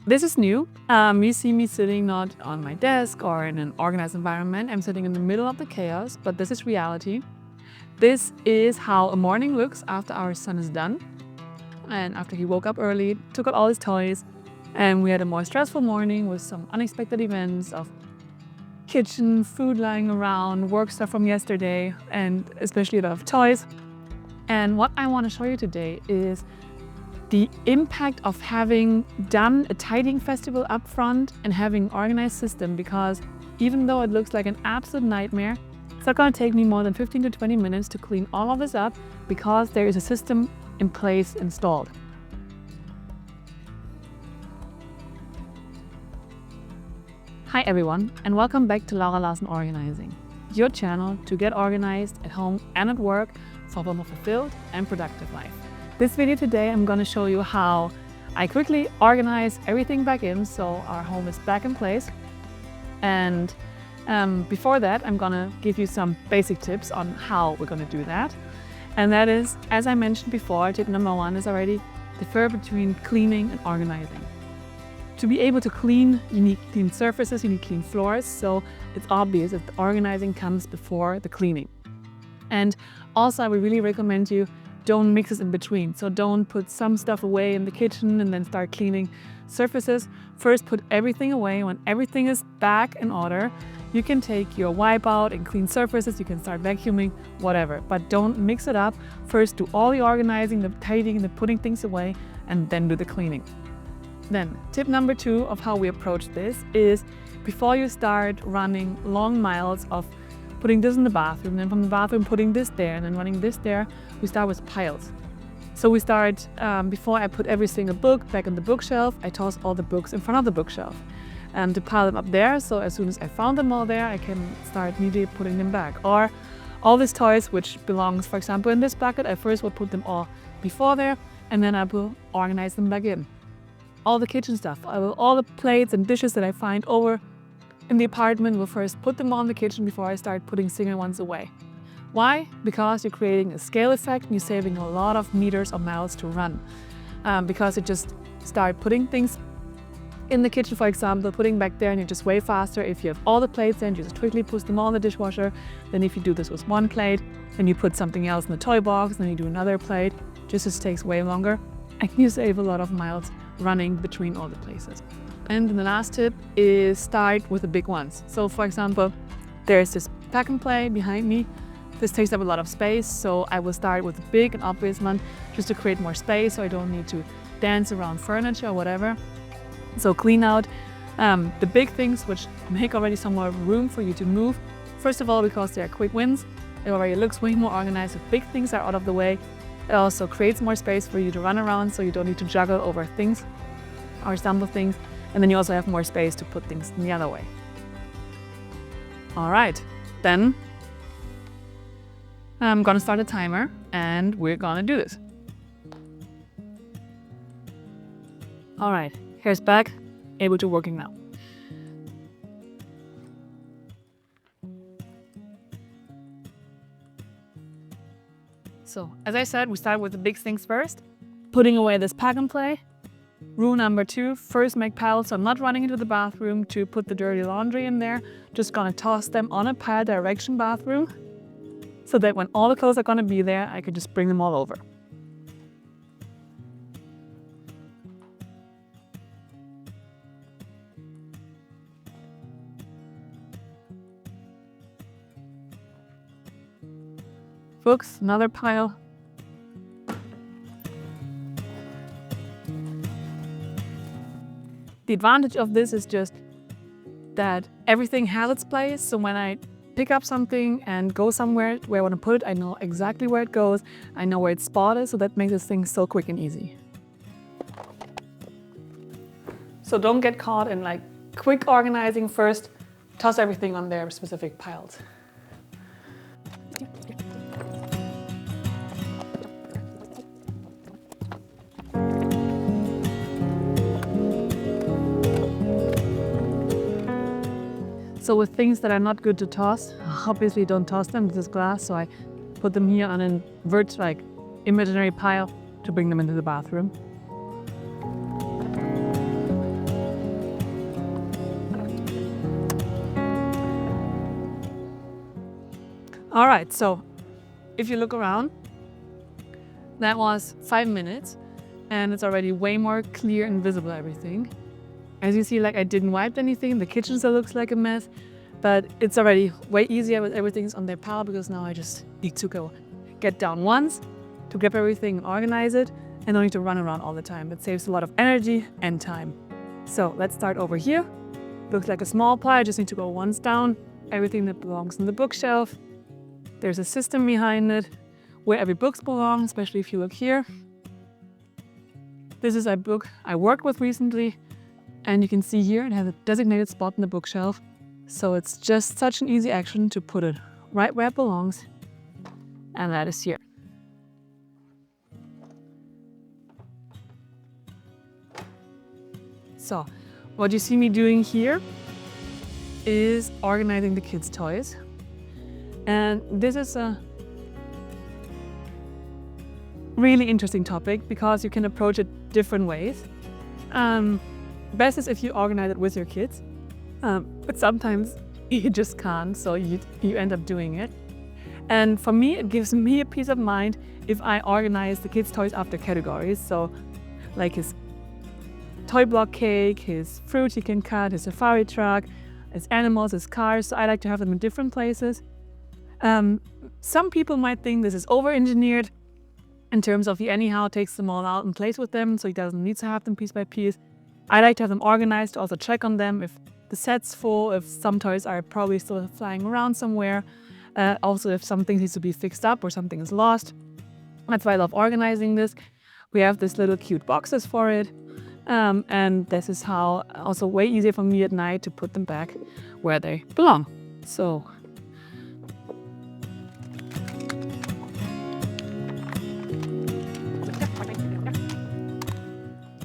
This is new. You see me sitting not on my desk or in an organized environment. I'm sitting in the middle of the chaos, but this is reality. This is how a morning looks after our son is done. And after he woke up early, took out all his toys, and we had a more stressful morning with some unexpected events of kitchen, food lying around, work stuff from yesterday, and especially a lot of toys. And what I want to show you today is the impact of having done a tidying festival up front and having an organized system, because even though it looks like an absolute nightmare, it's not going to take me more than 15 to 20 minutes to clean all of this up because there is a system in place installed. Hi everyone, and welcome back to Laura Larsen Organizing, your channel to get organized at home and at work for a more fulfilled and productive life. This video today, I'm going to show you how I quickly organize everything back in so our home is back in place. And before that, I'm going to give you some basic tips on how we're going to do that. And that is, as I mentioned before, tip number one is already differ between cleaning and organizing. To be able to clean, you need clean surfaces, you need clean floors, so it's obvious that the organizing comes before the cleaning. And also, I would really recommend you don't mix it in between. So don't put some stuff away in the kitchen and then start cleaning surfaces. First, put everything away. When everything is back in order, you can take your wipe out and clean surfaces. You can start vacuuming, whatever, but don't mix it up. First, do all the organizing, the tidying, the putting things away, and then do the cleaning. Then, tip number two of how we approach this is before you start running long miles of putting this in the bathroom, then from the bathroom putting this there, and then running this there, we start with piles. So we start, before I put every single book back on the bookshelf, I toss all the books in front of the bookshelf to pile them up there. So as soon as I found them all there, I can start immediately putting them back. Or all these toys, which belongs, for example, in this bucket, I first will put them all before there, and then I will organize them back in. All the kitchen stuff, all the plates and dishes that I find over in the apartment, will first put them on the kitchen before I start putting single ones away. Why? Because you're creating a scale effect and you're saving a lot of meters or miles to run. Because you just start putting things in the kitchen, for example, putting back there, and you're just way faster. If you have all the plates in, you just quickly push them all in the dishwasher. Then if you do this with one plate, then you put something else in the toy box, then you do another plate. Just takes way longer. And you save a lot of miles running between all the places. And the last tip is start with the big ones. So for example, there's this pack and play behind me. This takes up a lot of space, so I will start with the big and obvious one just to create more space so I don't need to dance around furniture or whatever. So clean out the big things which make already some more room for you to move. First of all, because they are quick wins, it already looks way more organized if big things are out of the way. It also creates more space for you to run around so you don't need to juggle over things or stumble things. And then you also have more space to put things the other way. All right, then I'm gonna start a timer and we're gonna do this. All right, here's back, able to working now. So, as I said, we start with the big things first, putting away this pack and play. Rule number two, first make piles. So I'm not running into the bathroom to put the dirty laundry in there. Just gonna toss them on a pile direction bathroom so that when all the clothes are gonna be there, I can just bring them all over. Books, another pile. The advantage of this is just that everything has its place. So when I pick up something and go somewhere where I want to put it, I know exactly where it goes. I know where its spot is, so that makes this thing so quick and easy. So don't get caught in like quick organizing first. Toss everything on their specific piles. So with things that are not good to toss, obviously don't toss them. This is glass, so I put them here on an imaginary pile to bring them into the bathroom. All right, so if you look around, that was 5 minutes and it's already way more clear and visible everything. As you see, like I didn't wipe anything, the kitchen still looks like a mess, but it's already way easier with everything's on their pile because now I just need to go get down once to grab everything and organize it and don't need to run around all the time. It saves a lot of energy and time. So let's start over here. Looks like a small pile, I just need to go once down. Everything that belongs in the bookshelf. There's a system behind it where every book belongs, especially if you look here. This is a book I worked with recently, and you can see here it has a designated spot in the bookshelf. So it's just such an easy action to put it right where it belongs, and that is here. So what you see me doing here is organizing the kids' toys. And this is a really interesting topic because you can approach it different ways. Best is if you organize it with your kids, but sometimes you just can't, so you end up doing it. And for me, it gives me a peace of mind if I organize the kids' toys after categories. So like his toy block cake, his fruit he can cut, his safari truck, his animals, his cars. So I like to have them in different places. Some people might think this is over-engineered in terms of he anyhow takes them all out and plays with them, so he doesn't need to have them piece by piece. I like to have them organized, to also check on them if the set's full, if some toys are probably still flying around somewhere. Also if something needs to be fixed up or something is lost. That's why I love organizing this. We have this little cute boxes for it. And this is how also way easier for me at night to put them back where they belong. So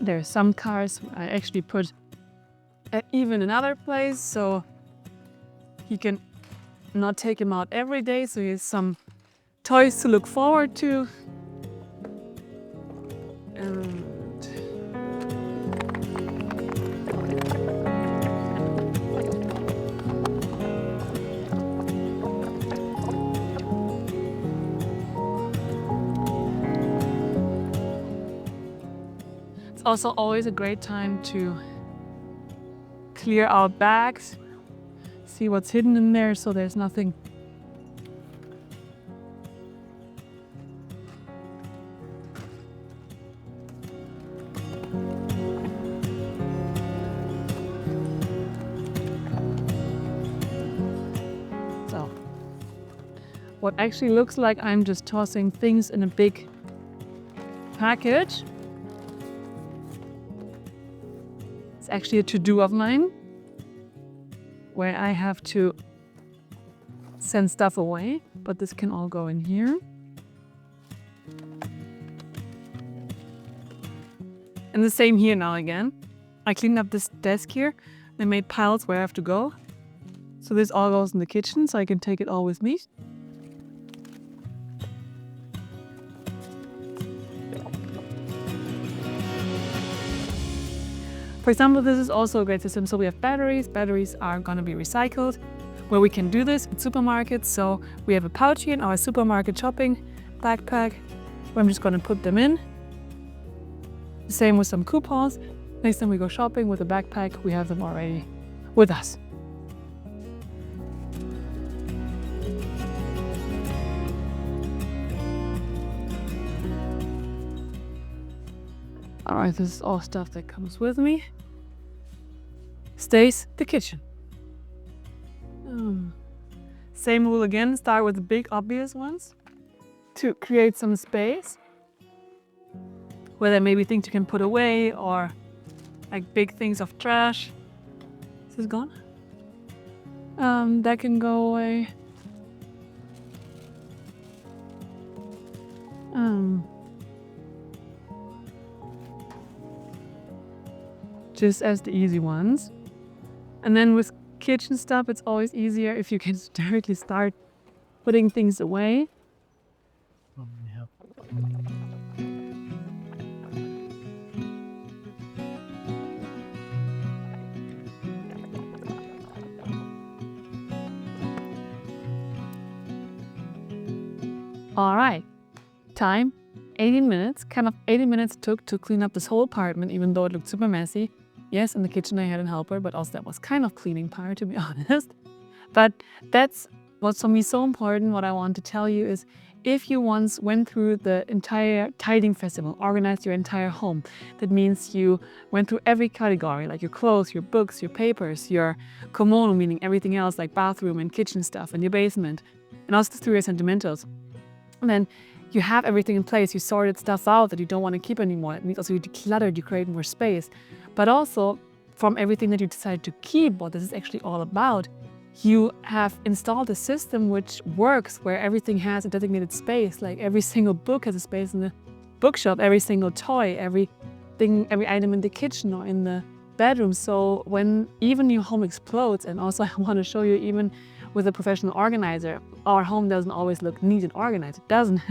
there are some cars I actually put even another place, so he can not take him out every day, so he has some toys to look forward to. And it's also always a great time to clear out bags, see what's hidden in there so there's nothing. So, what actually looks like I'm just tossing things in a big package. It's actually a to-do of mine where I have to send stuff away, but this can all go in here. And the same here now again. I cleaned up this desk here. I made piles where I have to go. So this all goes in the kitchen, so I can take it all with me. For example, this is also a great system. So we have batteries. Batteries are going to be recycled. Where we can do this at supermarkets. So we have a pouch here in our supermarket shopping backpack where I'm just going to put them in. The same with some coupons. Next time we go shopping with a backpack, we have them already with us. Alright, this is all stuff that comes with me. Stays the kitchen. Same rule again, start with the big obvious ones to create some space where there may be things you can put away or like big things of trash. Is this gone? That can go away. Just as the easy ones. And then with kitchen stuff, it's always easier if you can directly start putting things away. All right, time, 18 minutes. Kind of 18 minutes took to clean up this whole apartment, even though it looked super messy. Yes, in the kitchen I had a helper, but also that was kind of cleaning part, to be honest. But that's what's for me so important. What I want to tell you is, if you once went through the entire tidying festival, organized your entire home, that means you went through every category, like your clothes, your books, your papers, your komono, meaning everything else like bathroom and kitchen stuff, and your basement, and also through your sentimentals. And then you have everything in place. You sorted stuff out that you don't want to keep anymore. It means also you decluttered, you create more space. But also from everything that you decided to keep, what this is actually all about, you have installed a system which works, where everything has a designated space. Like every single book has a space in the bookshelf, every single toy, everything, every item in the kitchen or in the bedroom. So when even your home explodes, and also I want to show you, even with a professional organizer, our home doesn't always look neat and organized. It doesn't.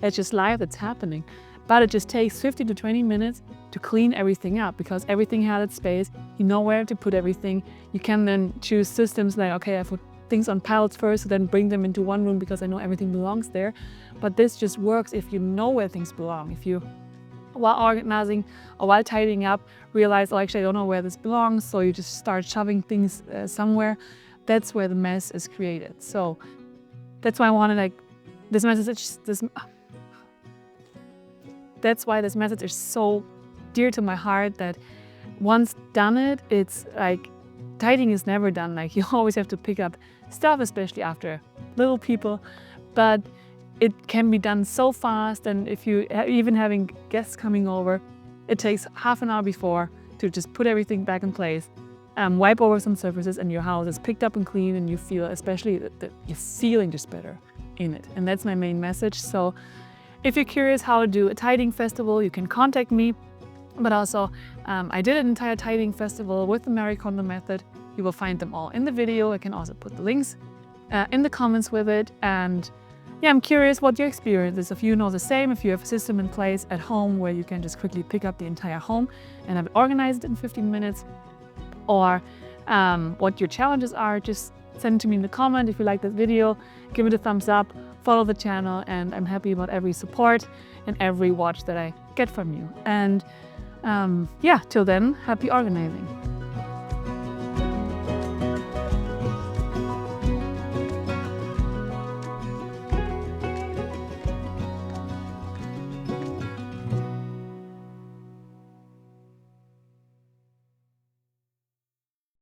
It's just life that's happening. But it just takes 15 to 20 minutes to clean everything up, because everything had its space. You know where to put everything. You can then choose systems like, okay, I put things on pallets first, then bring them into one room because I know everything belongs there. But this just works if you know where things belong. If you, while organizing or while tidying up, realize, oh, actually I don't know where this belongs, so you just start shoving things somewhere, that's where the mess is created. So that's why I wanted that's why this message is so dear to my heart, that once done it's like tidying is never done. Like you always have to pick up stuff, especially after little people, but it can be done so fast. And if you even having guests coming over, it takes half an hour before to just put everything back in place, wipe over some surfaces, and your house is picked up and clean, and you feel, especially that you're feeling just better in it. And that's my main message. So if you're curious how to do a tidying festival, you can contact me. But also, I did an entire tidying festival with the KonMari Consultant method. You will find them all in the video. I can also put the links in the comments with it. And yeah, I'm curious what your experience is. If you know the same, if you have a system in place at home where you can just quickly pick up the entire home and have it organized in 15 minutes, or what your challenges are, just send it to me in the comment. If you like this video, give it a thumbs up, follow the channel, and I'm happy about every support and every watch that I get from you. And yeah, till then, happy organizing.